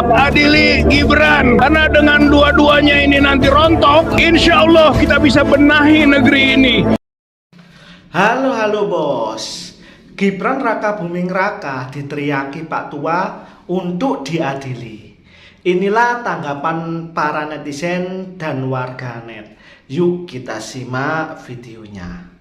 Tangkap, adili Gibran, karena dengan dua-duanya ini nanti rontok, insya Allah kita bisa benahi negeri ini. Halo bos, Gibran Raka Buming Raka diteriaki Pak Tua untuk diadili. Inilah tanggapan para netizen dan warganet. Yuk kita simak videonya.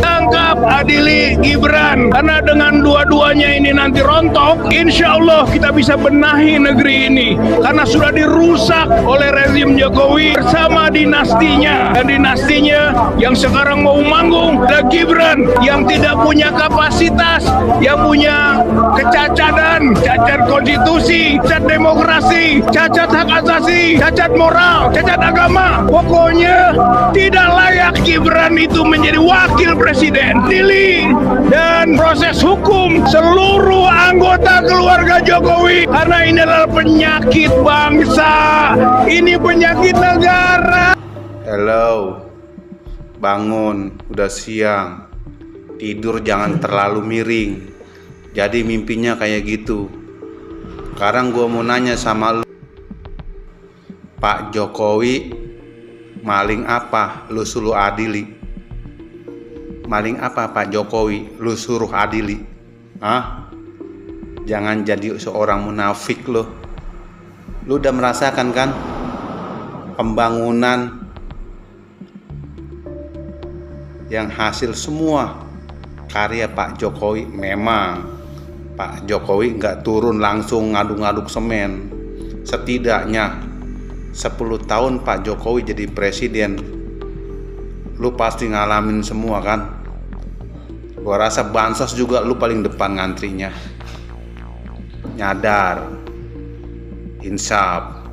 Tangkap, adili Gibran, karena dengan dua-duanya ini nanti rontok, insya Allah kita bisa benahi negeri ini, karena sudah dirusak oleh rezim Jokowi bersama dinastinya, dan dinastinya yang sekarang mau manggung ada Gibran yang tidak punya kapasitas, yang punya kecacatan, cacat konstitusi, cacat demokrasi, cacat hak asasi, cacat moral, cacat agama. Pokoknya tidak layak Gibran itu menjadi wakil presiden. Dili dan proses hukum seluruh anggota keluarga Jokowi, karena ini adalah penyakit bangsa, ini penyakit negara. Hello, bangun, udah siang. Tidur jangan terlalu miring, jadi mimpinya kayak gitu. Sekarang gua mau nanya sama lu, Pak Jokowi maling apa lu suruh adili? Maling apa Pak Jokowi lu suruh adili? Hah? Jangan jadi seorang munafik lo. Lu udah merasakan kan pembangunan yang hasil semua karya Pak Jokowi. Memang Pak Jokowi nggak turun langsung ngaduk-ngaduk semen. Setidaknya 10 tahun Pak Jokowi jadi presiden, lu pasti ngalamin semua kan. Gua rasa bansos juga lu paling depan ngantrinya. Nyadar, insaf,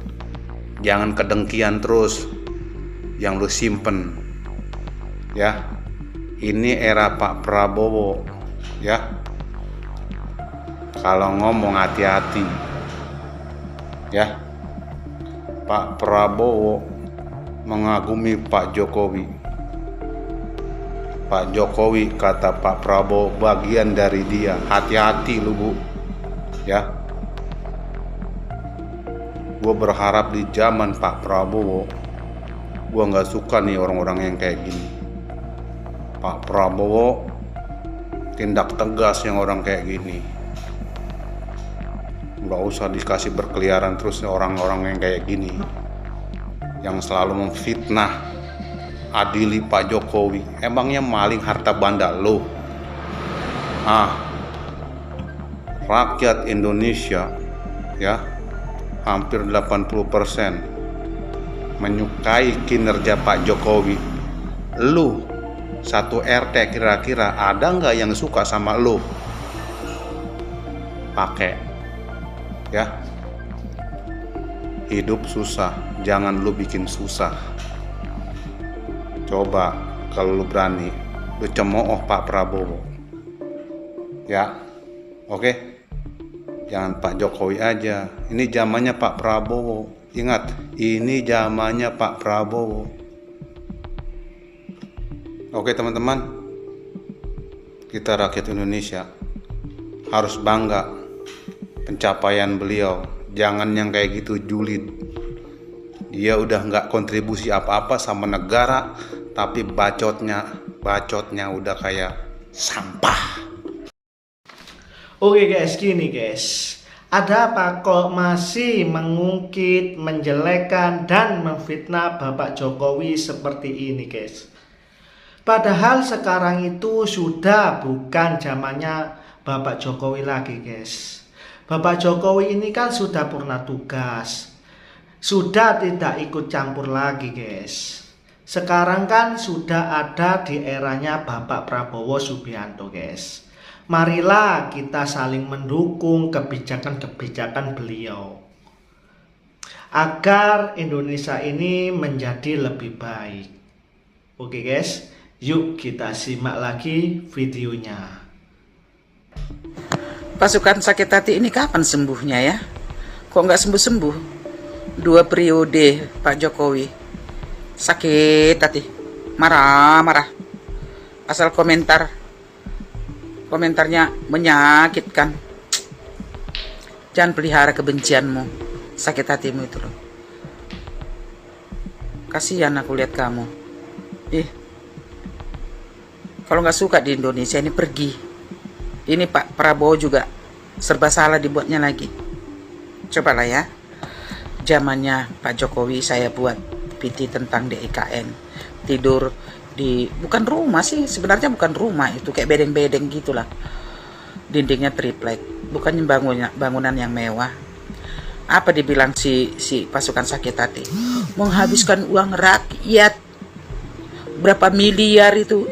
jangan kedengkian terus yang lu simpen ya. Ini era Pak Prabowo ya. Kalau ngomong hati-hati ya. Pak Prabowo mengagumi Pak Jokowi. Pak Jokowi kata Pak Prabowo bagian dari dia. Hati-hati lu bu ya. Gue berharap di zaman Pak Prabowo, gue nggak suka nih orang-orang yang kayak gini. Pak Prabowo tindak tegas yang orang kayak gini. Nggak usah dikasih berkeliaran terus orang-orang yang kayak gini, yang selalu memfitnah. Adili Pak Jokowi, emangnya maling harta banda lo? Rakyat Indonesia ya, hampir 80% menyukai kinerja Pak Jokowi. Lu satu RT kira-kira ada nggak yang suka sama lu? Pakai ya. Hidup susah, jangan lu bikin susah. Coba kalau lu berani, lu cemooh Pak Prabowo ya. Oke, jangan Pak Jokowi aja. Ini zamannya Pak Prabowo. Ingat, ini zamannya Pak Prabowo. Oke teman-teman, kita rakyat Indonesia harus bangga pencapaian beliau. Jangan yang kayak gitu julid. Dia udah nggak kontribusi apa-apa sama negara, tapi bacotnya udah kayak sampah. Oke guys, gini guys, ada apa kok masih mengungkit, menjelekkan dan memfitnah Bapak Jokowi seperti ini guys? Padahal sekarang itu sudah bukan zamannya Bapak Jokowi lagi guys. Bapak Jokowi ini kan sudah purna tugas, sudah tidak ikut campur lagi guys. Sekarang kan sudah ada di eranya Bapak Prabowo Subianto guys. Marilah kita saling mendukung kebijakan-kebijakan beliau agar Indonesia ini menjadi lebih baik. Oke guys, yuk kita simak lagi videonya. Pasukan sakit hati ini kapan sembuhnya ya? Kok nggak sembuh-sembuh? 2 periode Pak Jokowi sakit hati, marah-marah, asal komentarnya menyakitkan. Jangan pelihara kebencianmu, sakit hatimu itu loh. Kasihan aku lihat kamu. Kalau nggak suka di Indonesia ini pergi. Ini Pak Prabowo juga serba salah dibuatnya lagi. Cobalah ya, zamannya Pak Jokowi saya buat PT tentang DIKN. Tidur di, bukan rumah sih, sebenarnya bukan rumah, itu kayak bedeng-bedeng gitulah. Dindingnya triplek, bukannya bangunan yang mewah. Apa dibilang si pasukan sakit hati? Menghabiskan uang rakyat. Berapa miliar itu?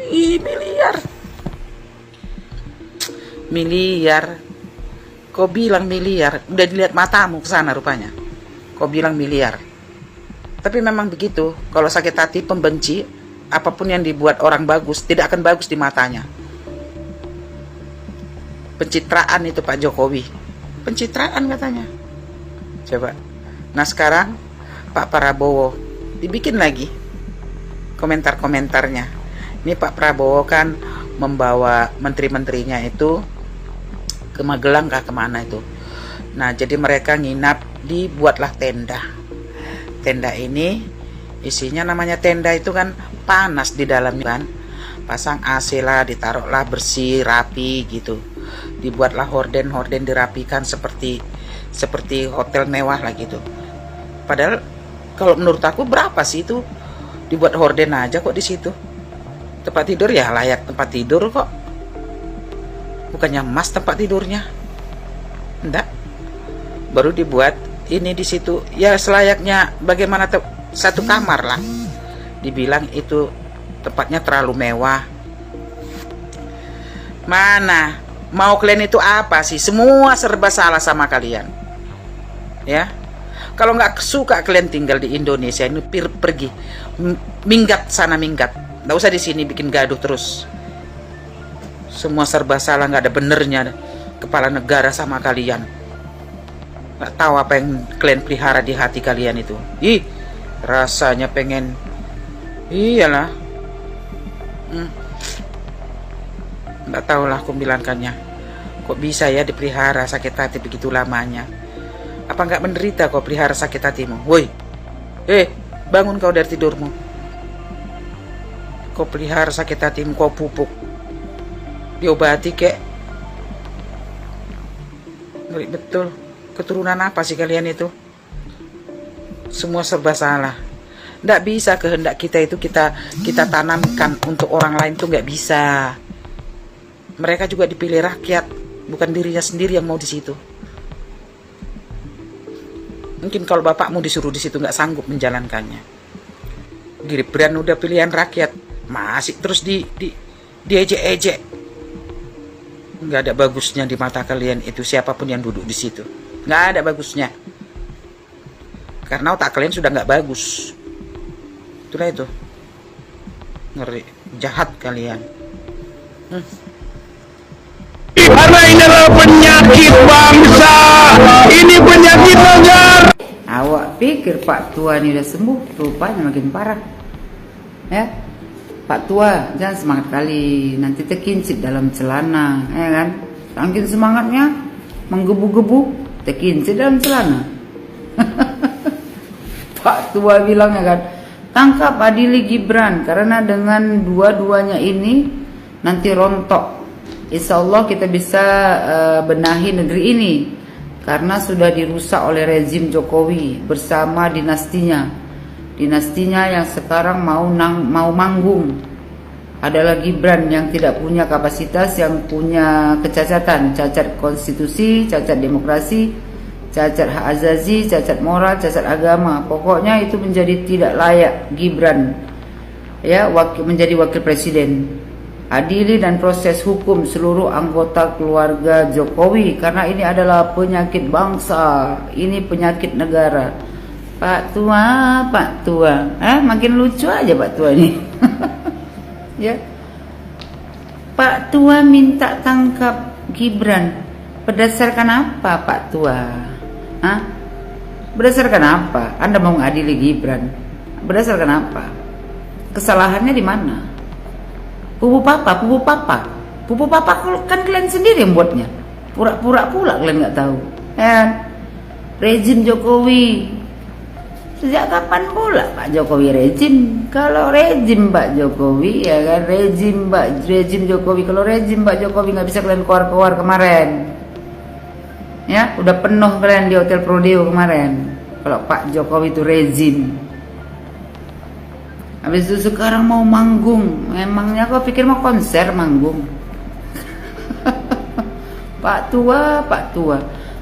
Miliar. Kau bilang miliar, udah dilihat matamu ke sana rupanya. Kau bilang miliar. Tapi memang begitu, kalau sakit hati pembenci, apapun yang dibuat orang bagus tidak akan bagus di matanya. Pencitraan itu Pak Jokowi. Pencitraan katanya. Coba. Nah sekarang Pak Prabowo dibikin lagi komentar-komentarnya. Ini Pak Prabowo kan membawa menteri-menterinya itu ke Magelang kah kemana itu. Nah jadi mereka nginap, dibuatlah tenda. Tenda ini isinya, namanya tenda itu kan panas di dalamnya kan. Pasang AC lah, ditaruhlah bersih, rapi gitu. Dibuatlah horden dirapikan seperti hotel mewah lah gitu. Padahal kalau menurut aku berapa sih itu dibuat horden aja kok di situ. Tempat tidur ya layak tempat tidur kok. Bukannya emas tempat tidurnya. Enggak. Baru dibuat ini di situ ya selayaknya bagaimana satu kamar lah. Dibilang itu tempatnya terlalu mewah. Mana? Mau kalian itu apa sih? Semua serba salah sama kalian. Ya. Kalau nggak suka kalian tinggal di Indonesia ini pergi. Minggat sana minggat. Nggak usah di sini bikin gaduh terus. Semua serba salah, nggak ada benernya kepala negara sama kalian. Nggak tahu apa yang kalian pelihara di hati kalian itu. Rasanya pengen. Iyalah. Nggak tahu lah aku bilangkannya. Kok bisa ya dipelihara sakit hati begitu lamanya? Apa nggak menderita kau pelihara sakit hatimu? Woi, bangun kau dari tidurmu. Kau pelihara sakit hatimu, kau pupuk. Diobati kek. Ngeri betul. Keturunan apa sih kalian itu? Semua serba salah. Nggak bisa kehendak kita itu kita tanamkan untuk orang lain tuh nggak bisa. Mereka juga dipilih rakyat, bukan dirinya sendiri yang mau di situ. Mungkin kalau bapakmu disuruh di situ nggak sanggup menjalankannya. Gibran udah pilihan rakyat, masih terus diejek-ejek. Nggak ada bagusnya di mata kalian itu siapapun yang duduk di situ. Nggak ada bagusnya. Karena otak kalian sudah nggak bagus. Itulah itu. Ngeri, jahat kalian. Karena ini adalah penyakit bangsa. Ini penyakit negara. Awak pikir Pak Tua ini udah sembuh, rupanya makin parah. Ya, Pak Tua jangan semangat kali, nanti terkincit dalam celana, ya kan? Saking semangatnya, menggebu-gebu, terkincit dalam celana. Pak Tua bilang ya kan, tangkap adili Gibran karena dengan dua-duanya ini nanti rontok. Insya Allah kita bisa benahi negeri ini karena sudah dirusak oleh rezim Jokowi bersama dinastinya yang sekarang mau manggung. Adalah Gibran yang tidak punya kapasitas, yang punya kecacatan, cacat konstitusi, cacat demokrasi, cacat hak azazi, cacat moral, cacat agama. Pokoknya itu menjadi tidak layak Gibran ya menjadi wakil presiden. Adili dan proses hukum seluruh anggota keluarga Jokowi karena ini adalah penyakit bangsa, ini penyakit negara. Pak Tua, makin lucu aja Pak Tua ini. Ya, Pak Tua minta tangkap Gibran berdasarkan apa Pak Tua? Berdasarkan apa? Anda mau ngadili Gibran? Berdasarkan apa? Kesalahannya di mana? Pupu papa kan kalian sendiri yang buatnya. Pura-pura pula kalian nggak tahu. Rezim Jokowi. Sejak kapan pula Pak Jokowi rezim? Kalau rezim Pak Jokowi ya kan, rezim Jokowi. Kalau rezim Pak Jokowi nggak bisa kalian keluar kemarin. Ya, udah penuh kalian di Hotel Prodeo kemarin. Kalau Pak Jokowi itu rezim. Habis itu sekarang mau manggung. Memangnya kau pikir mau konser manggung? Pak tua.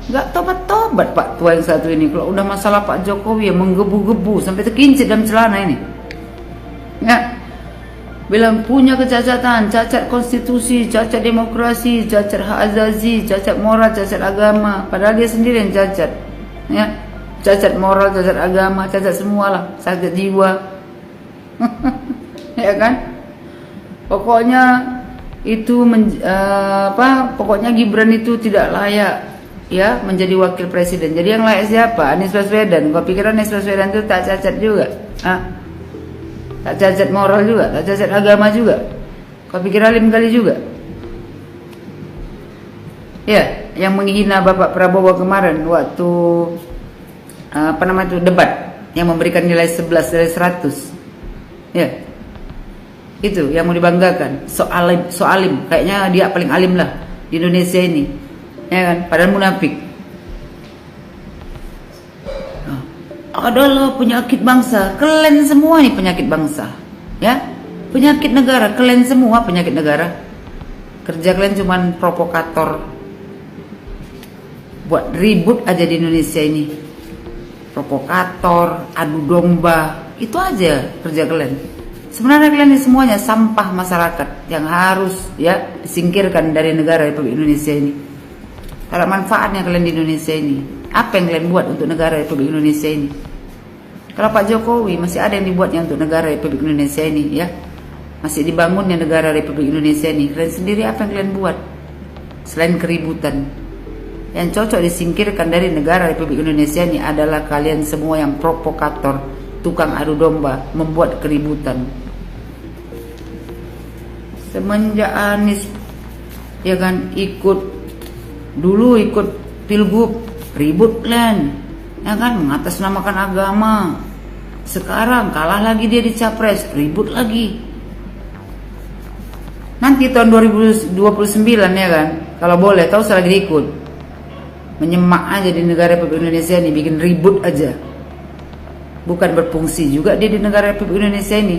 Nggak tobat Pak tua yang satu ini. Kalau udah masalah Pak Jokowi yang menggebu-gebu sampai terkincit dalam celana ini. Ya, bilang punya kecacatan, cacat konstitusi, cacat demokrasi, cacat hak azazi, cacat moral, cacat agama. Padahal dia sendiri yang cacat. Ya, cacat moral, cacat agama, cacat semualah, cacat jiwa. Ya kan? Pokoknya itu pokoknya Gibran itu tidak layak ya menjadi wakil presiden. Jadi yang layak siapa? Anies Baswedan. Kau pikir Anies Baswedan itu tak cacat juga? Tak cacat moral juga, tak cacat agama juga. Kau pikir alim kali juga? Ya, yang menghina Bapak Prabowo kemarin waktu debat, yang memberikan nilai 11 dari 100. Ya. Itu yang mau dibanggakan. Soalim, kayaknya dia paling alim lah di Indonesia ini. Ya kan, padahal munafik. Adalah penyakit bangsa. Kalian semua nih penyakit bangsa. Ya, penyakit negara. Kalian semua penyakit negara. Kerja kalian cuman provokator. Buat ribut aja di Indonesia ini. Provokator, adu domba. Itu aja kerja kalian. Sebenarnya kalian ini semuanya sampah masyarakat yang harus ya disingkirkan dari negara Republik Indonesia ini. Kalau manfaatnya kalian di Indonesia ini, apa yang kalian buat untuk negara Republik Indonesia ini? Kalau Pak Jokowi masih ada yang dibuatnya untuk negara Republik Indonesia ini, ya, masih dibangunnya negara Republik Indonesia ini. Kalian sendiri apa yang kalian buat? Selain keributan, yang cocok disingkirkan dari negara Republik Indonesia ini adalah kalian semua yang provokator, tukang adu domba, membuat keributan. Semenjak Anies ya kan ikut pilgub, ribut kalian, ya kan, mengatasnamakan agama. Sekarang kalah lagi dia di capres, ribut lagi. Nanti tahun 2029 ya kan, kalau boleh, tahu saya lagi ikut, menyemak aja di negara Republik Indonesia ini, bikin ribut aja. Bukan berfungsi juga dia di negara Republik Indonesia ini,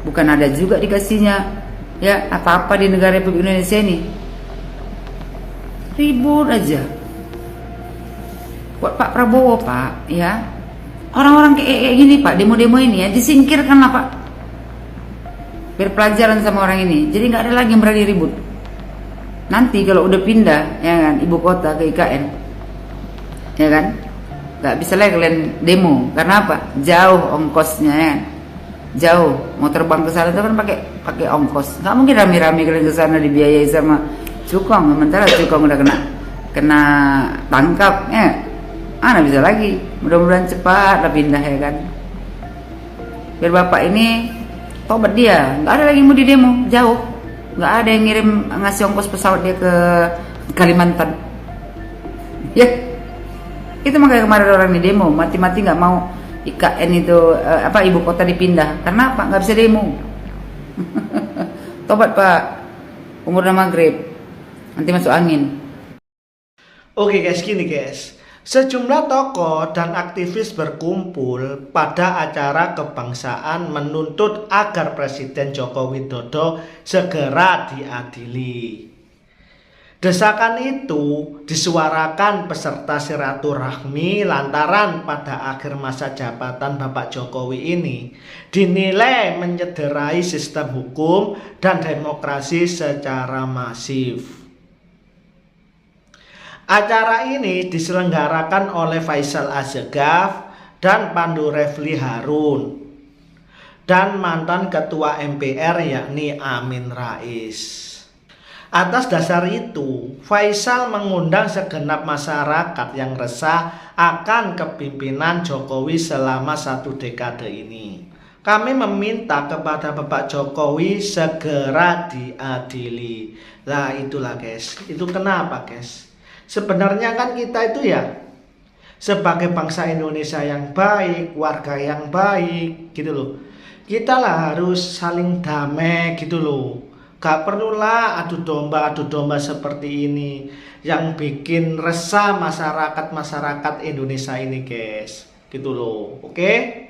bukan ada juga dikasihnya ya apa-apa di negara Republik Indonesia ini. Ribut aja. Buat Pak Prabowo Pak, ya, orang-orang kayak gini Pak, demo-demo ini ya disingkirkan lah Pak, biar pelajaran sama orang ini. Jadi nggak ada lagi yang berani ribut. Nanti kalau udah pindah ya kan ibu kota ke IKN, ya kan, nggak bisa lagi kalian demo. Karena apa? Jauh ongkosnya ya kan? Jauh, mau terbang ke sana itu kan pakai ongkos. Nggak mungkin rame-rame kalian ke sana dibiayai sama Cukong. Sementara Cukong udah kena tangkap ya. Mana bisa lagi. Mudah-mudahan cepat lah pindah ya kan. Biar bapak ini tobat dia. Nggak ada lagi mau di demo, jauh. Nggak ada yang ngirim ngasih ongkos pesawat dia ke Kalimantan. Ya, itu makanya kemarin orang di demo mati-mati nggak mau IKN itu ibu kota dipindah. Karena apa? Nggak bisa demo. Tobat Pak, umur maghrib, nanti masuk angin. Oke guys, gini guys, sejumlah tokoh dan aktivis berkumpul pada acara kebangsaan menuntut agar Presiden Joko Widodo segera diadili. Desakan itu disuarakan peserta silaturahmi lantaran pada akhir masa jabatan Bapak Jokowi ini dinilai mencederai sistem hukum dan demokrasi secara masif. Acara ini diselenggarakan oleh Faisal Assegaf dan Pandu Refli Harun dan mantan Ketua MPR yakni Amin Rais. Atas dasar itu, Faisal mengundang segenap masyarakat yang resah akan kepimpinan Jokowi selama 1 dekade ini. Kami meminta kepada Bapak Jokowi segera diadili. Nah itulah guys, itu kenapa guys? Sebenarnya kan kita itu ya sebagai bangsa Indonesia yang baik, warga yang baik gitu loh. Kita lah harus saling damai gitu loh. Gak perlulah adu domba seperti ini yang bikin resah masyarakat Indonesia ini guys. Gitu loh. Oke?